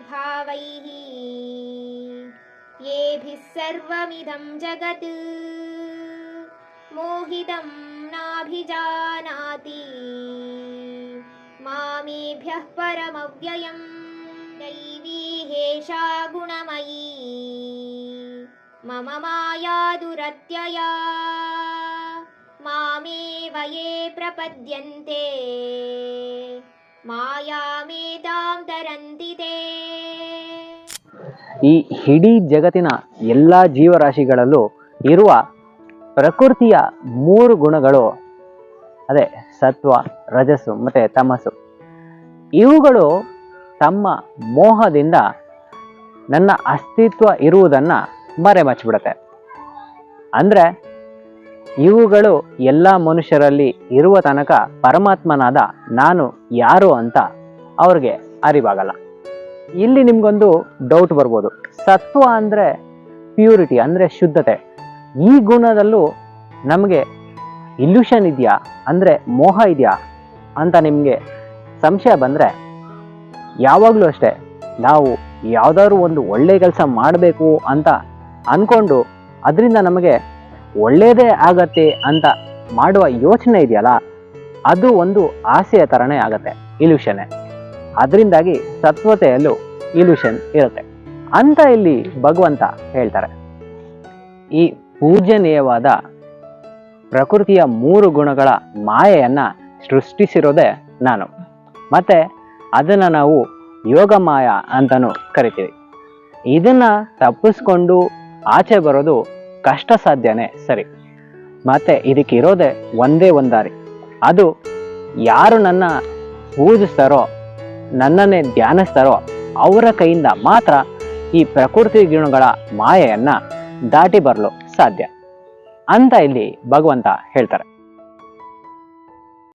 भावैः येभिः सर्वमिदं जगत् मोहितं नाभिजानाति मामेभ्यः परमव्ययं दैवी हेषा गुणमयी मम माया दुरत्यया मामेव ये प्रपद्यन्ते ಮಾಯಾಮೇತಾಂ ತರಂತಿ ತೇ. ಈ ಇಡೀ ಜಗತ್ತಿನ ಎಲ್ಲ ಜೀವರಾಶಿಗಳಲ್ಲೂ ಇರುವ ಪ್ರಕೃತಿಯ 3 ಗುಣಗಳು, ಅದೇ ಸತ್ವ, ರಜಸ್ಸು ಮತ್ತು ತಮಸ್ಸು, ಇವುಗಳು ತಮ್ಮ ಮೋಹದಿಂದ ನನ್ನ ಅಸ್ತಿತ್ವ ಇರುವುದನ್ನು ಮರೆಮಾಚಿಬಿಡುತ್ತೆ. ಅಂದರೆ ಇವುಗಳು ಎಲ್ಲ ಮನುಷ್ಯರಲ್ಲಿ ಇರುವ ತನಕ ಪರಮಾತ್ಮನಾದ ನಾನು ಯಾರು ಅಂತ ಅವ್ರಿಗೆ ಅರಿವಾಗಲ್ಲ. ಇಲ್ಲಿ ನಿಮ್ಗೊಂದು ಡೌಟ್ ಬರ್ಬೋದು, ಸತ್ವ ಅಂದರೆ ಪ್ಯೂರಿಟಿ, ಅಂದರೆ ಶುದ್ಧತೆ. ಈ ಗುಣದಲ್ಲೂ ನಮಗೆ ಇಲ್ಯೂಷನ್ ಇದೆಯಾ, ಅಂದರೆ ಮೋಹ ಇದೆಯಾ ಅಂತ ನಿಮಗೆ ಸಂಶಯ ಬಂದರೆ, ಯಾವಾಗಲೂ ಅಷ್ಟೇ ನಾವು ಯಾವುದಾದ್ರು ಒಂದು ಒಳ್ಳೆಯ ಕೆಲಸ ಮಾಡಬೇಕು ಅಂತ ಅಂದ್ಕೊಂಡು ಅದರಿಂದ ನಮಗೆ ಒಳ್ಳೆಯದೇ ಆಗತ್ತೆ ಅಂತ ಮಾಡುವ ಯೋಚನೆ ಇದೆಯಲ್ಲ, ಅದು ಒಂದು ಆಸೆಯ ಥರನೇ ಆಗತ್ತೆ, ಇಲ್ಯೂಷನ್ನೇ. ಅದರಿಂದಾಗಿ ಸತ್ವತೆಯಲ್ಲೂ ಇಲ್ಯೂಷನ್ ಇರುತ್ತೆ ಅಂತ ಇಲ್ಲಿ ಭಗವಂತ ಹೇಳ್ತಾರೆ. ಈ ಪೂಜನೀಯವಾದ ಪ್ರಕೃತಿಯ 3 ಗುಣಗಳ ಮಾಯೆಯನ್ನು ಸೃಷ್ಟಿಸಿರೋದೇ ನಾನು, ಮತ್ತು ಅದನ್ನು ನಾವು ಯೋಗ ಮಾಯ ಅಂತಲೂ ಕರಿತೀವಿ. ಇದನ್ನು ತಪ್ಪಿಸ್ಕೊಂಡು ಆಚೆ ಬರೋದು ಕಷ್ಟ ಸಾಧ್ಯನೇ ಸರಿ. ಮತ್ತು ಇದಕ್ಕಿರೋದೇ ಒಂದೇ ಒಂದು ದಾರಿ, ಅದು ಯಾರು ನನ್ನ ಪೂಜಿಸ್ತಾರೋ, ನನ್ನನ್ನೇ ಧ್ಯಾನಿಸ್ತಾರೋ ಅವರ ಕೈಯಿಂದ ಮಾತ್ರ ಈ ಪ್ರಕೃತಿ ಗುಣಗಳ ಮಾಯೆಯನ್ನು ದಾಟಿ ಬರಲು ಸಾಧ್ಯ ಅಂತ ಇಲ್ಲಿ ಭಗವಂತ ಹೇಳ್ತಾರೆ.